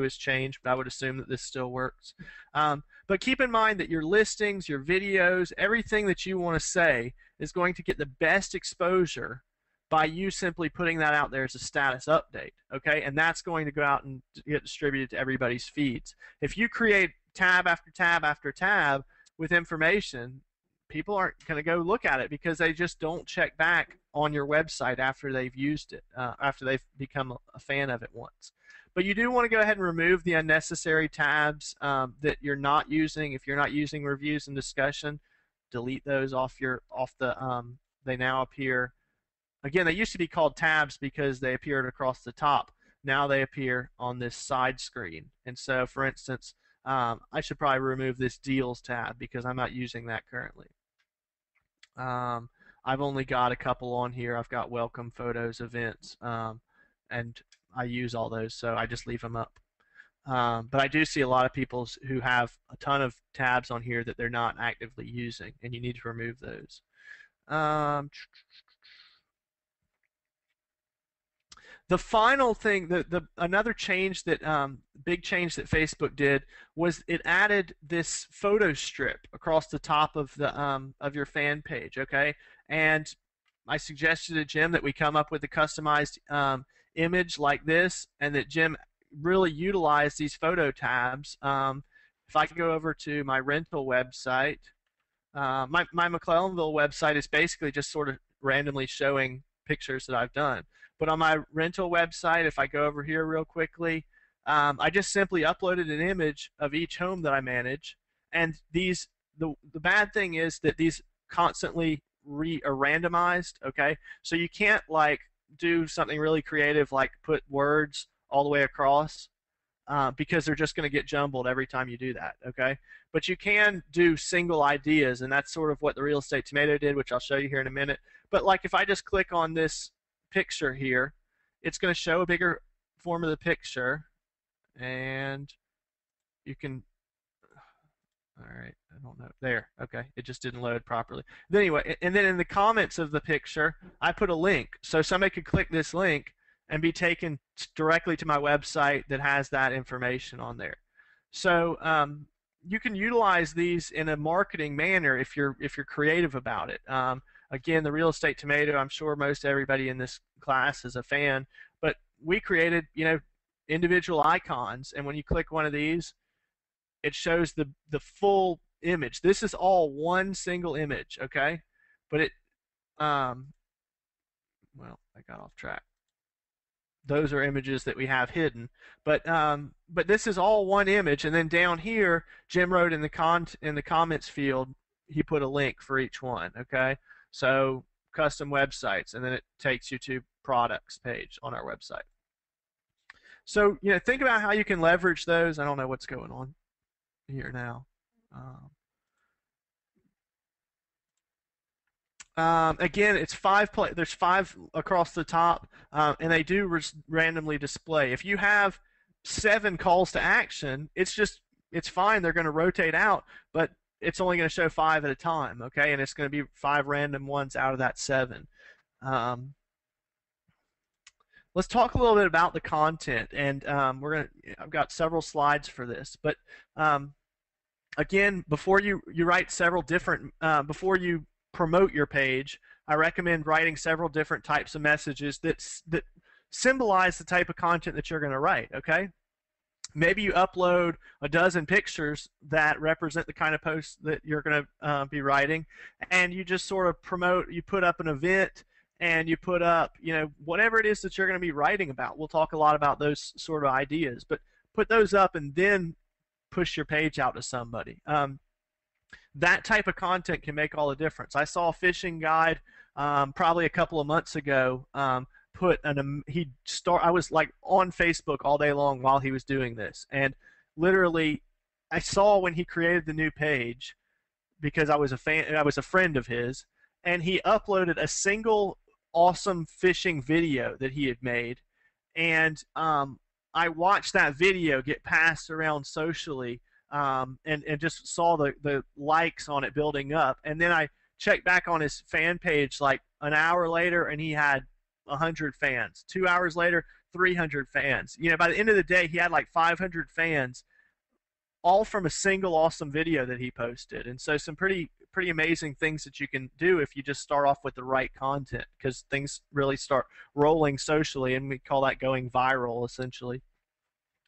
has changed, but I would assume that this still works. But keep in mind that your listings, your videos, everything that you want to say is going to get the best exposure by you simply putting that out there as a status update, okay? And that's going to go out and get distributed to everybody's feeds. If you create tab after tab after tab with information, people aren't going to go look at it because they just don't check back on your website after they've used it, after they've become a fan of it once. But you do want to go ahead and remove the unnecessary tabs that you're not using. If you're not using reviews and discussion, delete those off the. They now appear. Again, they used to be called tabs because they appeared across the top. Now they appear on this side screen. And so, for instance, I should probably remove this deals tab because I'm not using that currently. I've only got a couple on here. I've got welcome, photos, events, and I use all those, so I just leave them up. But I do see a lot of people who have a ton of tabs on here that they're not actively using, and you need to remove those. The final thing, another change that big change that Facebook did was it added this photo strip across the top of the of your fan page. Okay, and I suggested to Jim that we come up with a customized image like this, and that Jim really utilize these photo tabs. If I could go over to my rental website, my McClellanville website is basically just sort of randomly showing pictures that I've done. But on my rental website, if I go over here real quickly, I just simply uploaded an image of each home that I manage. And these, the bad thing is that these constantly are randomized. Okay, so you can't like do something really creative like put words all the way across because they're just going to get jumbled every time you do that. Okay, but you can do single ideas, and that's sort of what the Real Estate Tomato did, which I'll show you here in a minute. But like if I just click on this picture here, it's going to show a bigger form of the picture, and you can, all right, I don't know, there, okay, it just didn't load properly. But anyway, and then in the comments of the picture, I put a link, so somebody could click this link and be taken directly to my website that has that information on there. So you can utilize these in a marketing manner if you're creative about it. Again, the Real Estate Tomato, I'm sure most everybody in this class is a fan, but we created, individual icons, and when you click one of these, it shows the full image. This is all one single image, okay? But it, well, I got off track. Those are images that we have hidden, but this is all one image, and then down here, Jim wrote in the comments field, he put a link for each one, okay? So custom websites, and then it takes you to products page on our website. So think about how you can leverage those. I don't know what's going on here now. Again, it's there's 5 across the top, and they do randomly display. If you have 7 calls to action, it's fine. They're going to rotate out, but it's only going to show 5 at a time, okay? And it's going to be 5 random ones out of that 7. Let's talk a little bit about the content, and I've got several slides for this, but again, before you write several different, before you promote your page, I recommend writing several different types of messages that symbolize the type of content that you're going to write, okay? Maybe you upload a dozen pictures that represent the kind of posts that you're going to be writing, and you just sort of promote, you put up an event, and you put up, whatever it is that you're going to be writing about. We'll talk a lot about those sort of ideas, but put those up and then push your page out to somebody. That type of content can make all the difference. I saw a fishing guide probably a couple of months ago I was like on Facebook all day long while he was doing this, and literally I saw when he created the new page because I was a friend of his, and he uploaded a single awesome fishing video that he had made, and I watched that video get passed around socially, and just saw the likes on it building up, and then I checked back on his fan page like an hour later, and he had 100 fans. 2 hours later, 300 fans. By the end of the day, he had like 500 fans, all from a single awesome video that he posted. And so some pretty amazing things that you can do if you just start off with the right content, because things really start rolling socially, and we call that going viral essentially.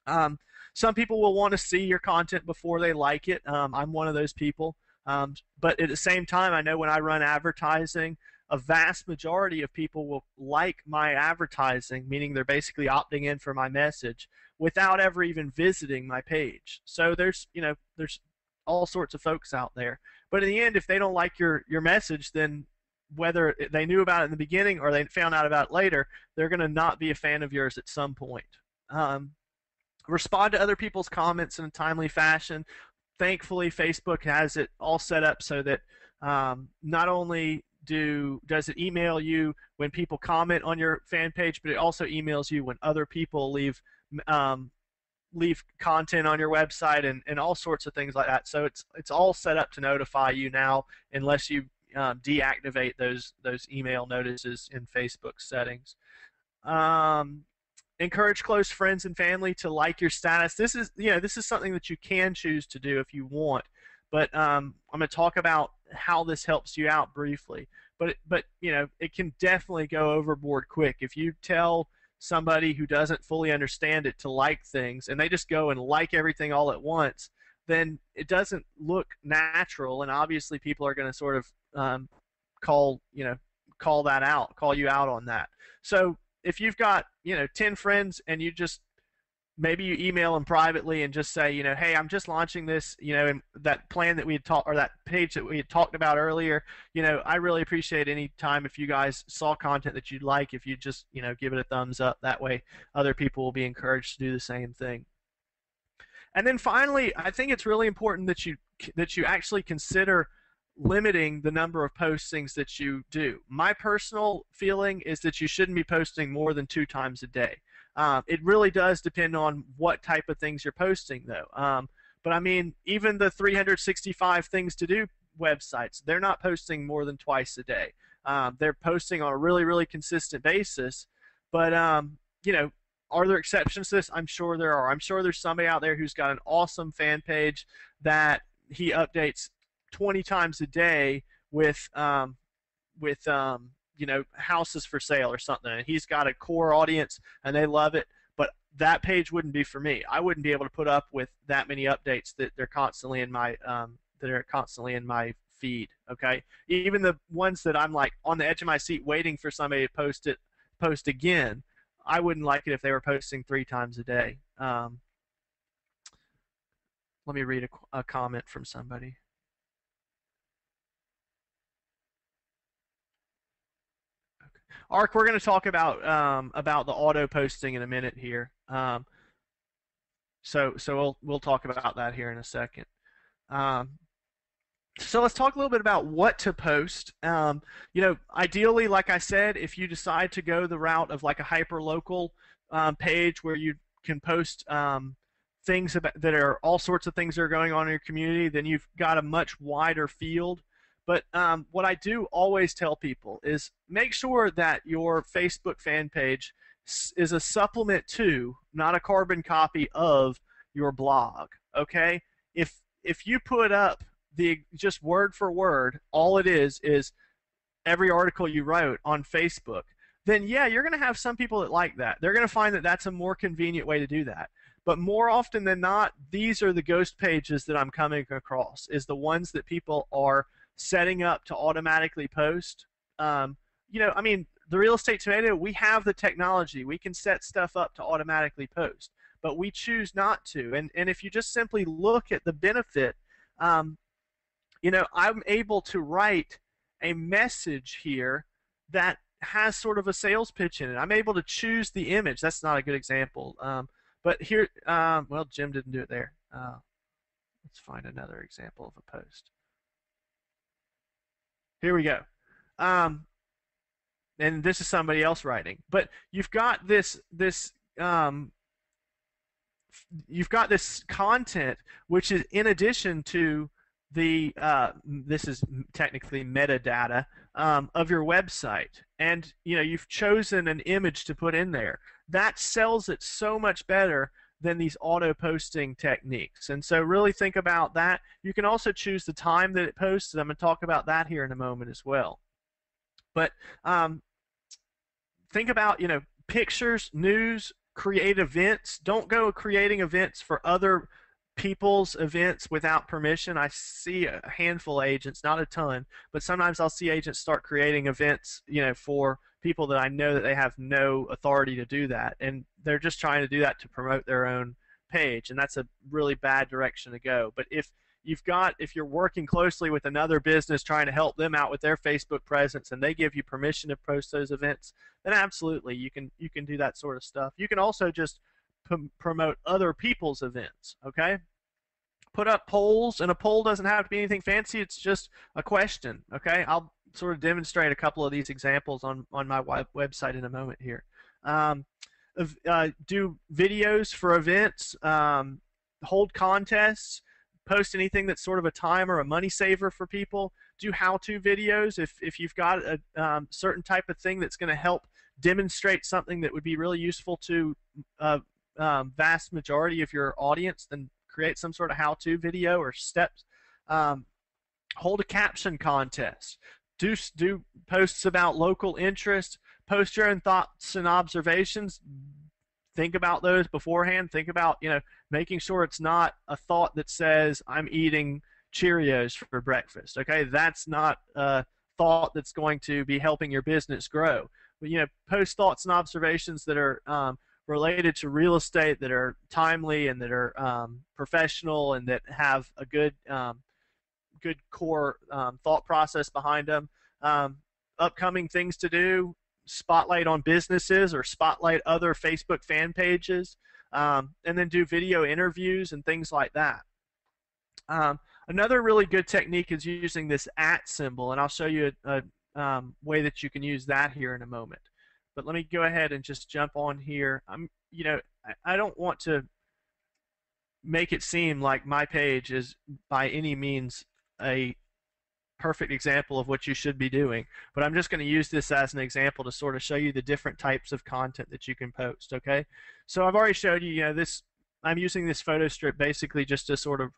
Um, some people will want to see your content before they like it. I'm one of those people. But at the same time, I know when I run advertising, a vast majority of people will like my advertising, meaning they're basically opting in for my message without ever even visiting my page. So there's all sorts of folks out there. But in the end, if they don't like your message, then whether they knew about it in the beginning or they found out about it later, they're going to not be a fan of yours at some point. Respond to other people's comments in a timely fashion. Thankfully, Facebook has it all set up so that not only does it email you when people comment on your fan page, but it also emails you when other people leave content on your website and all sorts of things like that. So it's all set up to notify you now, unless you deactivate those email notices in Facebook settings. Encourage close friends and family to like your status. This is something that you can choose to do if you want, but I'm going to talk about how this helps you out briefly. But it can definitely go overboard quick if you tell somebody who doesn't fully understand it to like things and they just go and like everything all at once. Then it doesn't look natural, and obviously people are going to sort of call you out on that. So if you've got 10 friends and maybe you email them privately and just say, hey, I'm just launching this, and that plan that we had talked, or that page that we had talked about earlier, I really appreciate any time if you guys saw content that you'd like, if you just give it a thumbs up. That way other people will be encouraged to do the same thing. And then finally, I think it's really important that you actually consider limiting the number of postings that you do. My personal feeling is that you shouldn't be posting more than 2 times a day. It really does depend on what type of things you're posting, though. But I mean, even the 365 things to do websites, they're not posting more than twice a day. They're posting on a really, really consistent basis. But are there exceptions to this? I'm sure there are. I'm sure there's somebody out there who's got an awesome fan page that he updates 20 times a day with houses for sale or something, and he's got a core audience and they love it, but that page wouldn't be for me. I wouldn't be able to put up with that many updates that they're constantly in my feed. Okay, even the ones that I'm like on the edge of my seat waiting for somebody to post again, I wouldn't like it if they were posting 3 times a day. Let me read a comment from somebody. Ark, we're going to talk about the auto posting in a minute here. So we'll talk about that here in a second. So let's talk a little bit about what to post. Ideally, like I said, if you decide to go the route of like a hyper-local page where you can post things that are all sorts of things that are going on in your community, then you've got a much wider field. But what I do always tell people is make sure that your Facebook fan page is a supplement to, not a carbon copy of, your blog. Okay? If you put up just word for word, all it is every article you wrote on Facebook, then yeah, you're going to have some people that like that. They're going to find that that's a more convenient way to do that. But more often than not, these are the ghost pages that I'm coming across, is the ones that people are setting up to automatically post. I mean, the Real Estate Tomato, we have the technology. We can set stuff up to automatically post, but we choose not to. And if you just simply look at the benefit, I'm able to write a message here that has sort of a sales pitch in it. I'm able to choose the image. That's not a good example. But here, well, Jim didn't do it there. Let's find another example of a post. Here we go. And this is somebody else writing. But you've got this content which is in addition to the this is technically metadata of your website, and you've chosen an image to put in there. that sells it so much better than these auto posting techniques. And so really think about that. You can also choose the time that it posts, and I'm going to talk about that here in a moment as well. But think about, pictures, news, create events. Don't go creating events for other people's events without permission. I see a handful of agents, not a ton, but sometimes I'll see agents start creating events, for people that I know that they have no authority to do that, and they're just trying to do that to promote their own page, and that's a really bad direction to go. But if you're working closely with another business trying to help them out with their Facebook presence and they give you permission to post those events, then absolutely you can do that sort of stuff. You can also just promote other people's events, okay? Put up polls, and a poll doesn't have to be anything fancy. It's just a question, okay? I'll sort of demonstrate a couple of these examples on my website in a moment here. Do videos for events, hold contests, post anything that's sort of a time or a money saver for people. Do how-to videos if you've got a certain type of thing that's going to help demonstrate something that would be really useful to vast majority of your audience, then create some sort of how-to video or steps. Hold a caption contest. Do posts about local interest. Post your own thoughts and observations. Think about those beforehand. Think about, making sure it's not a thought that says, I'm eating Cheerios for breakfast. Okay, that's not a thought that's going to be helping your business grow. But, post thoughts and observations that are related to real estate, that are timely and that are professional, and that have a good core thought process behind them. Upcoming things to do, spotlight on businesses or spotlight other Facebook fan pages, and then do video interviews and things like that. Another really good technique is using this @ symbol, and I'll show you a way that you can use that here in a moment. But let me go ahead and just jump on here. I don't want to make it seem like my page is by any means a perfect example of what you should be doing, but I'm just going to use this as an example to sort of show you the different types of content that you can post. Okay, so I've already showed you, this. I'm using this photo strip basically just to sort of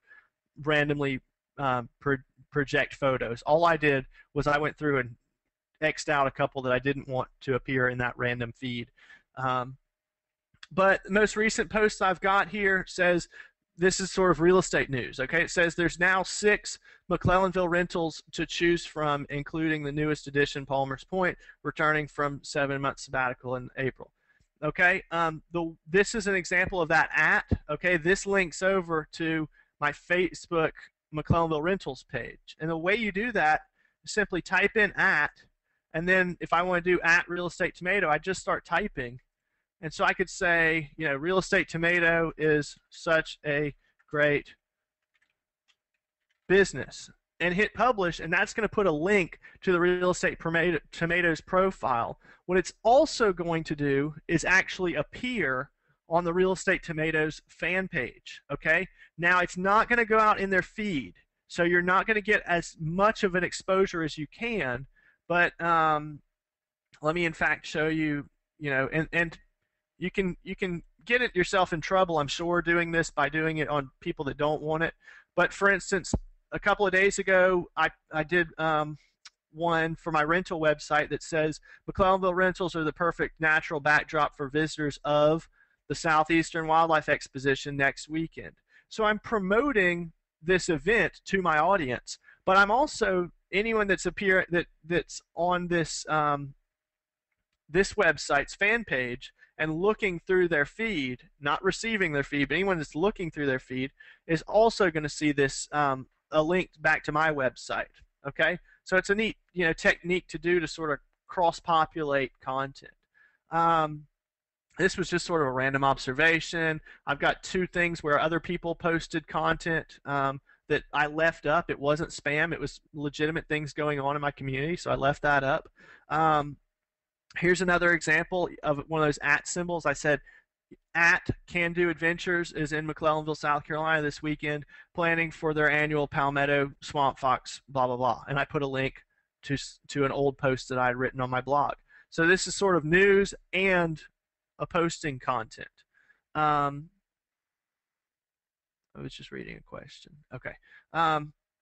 randomly project photos. All I did was I went through and X'd out a couple that I didn't want to appear in that random feed. But the most recent post I've got here says, this is sort of real estate news. Okay, it says there's now 6 McClellanville rentals to choose from, including the newest edition, Palmer's Point, returning from 7-month sabbatical in April. Okay, this is an example of that @ Okay, this links over to my Facebook McClellanville Rentals page, and the way you do that is simply type in @ and then if I want to do @real estate tomato, I just start typing. And so I could say, real estate tomato is such a great business, and hit publish, and that's going to put a link to the real estate tomatoes profile. What it's also going to do is actually appear on the real estate tomatoes fan page. Okay, now it's not going to go out in their feed, so you're not going to get as much of an exposure as you can. But let me in fact show you, and you can get it yourself in trouble, I'm sure, doing this by doing it on people that don't want it. But for instance, a couple of days ago, I did one for my rental website that says McClellanville rentals are the perfect natural backdrop for visitors of the Southeastern Wildlife Exposition next weekend. So I'm promoting this event to my audience, but I'm also anyone that's that's on this this website's fan page and looking through their feed, not receiving their feed, but anyone that's looking through their feed is also going to see this a link back to my website. Okay, so it's a neat technique to do to sort of cross-populate content. This was just sort of a random observation. I've got 2 things where other people posted content that I left up. It wasn't spam. It was legitimate things going on in my community, so I left that up. Here's another example of one of those @ symbols. I said, Can Do Adventures is in McClellanville, South Carolina this weekend, planning for their annual Palmetto Swamp Fox, blah, blah, blah. And I put a link to an old post that I had written on my blog. So this is sort of news and posting content. Um, I was just reading a question. Okay.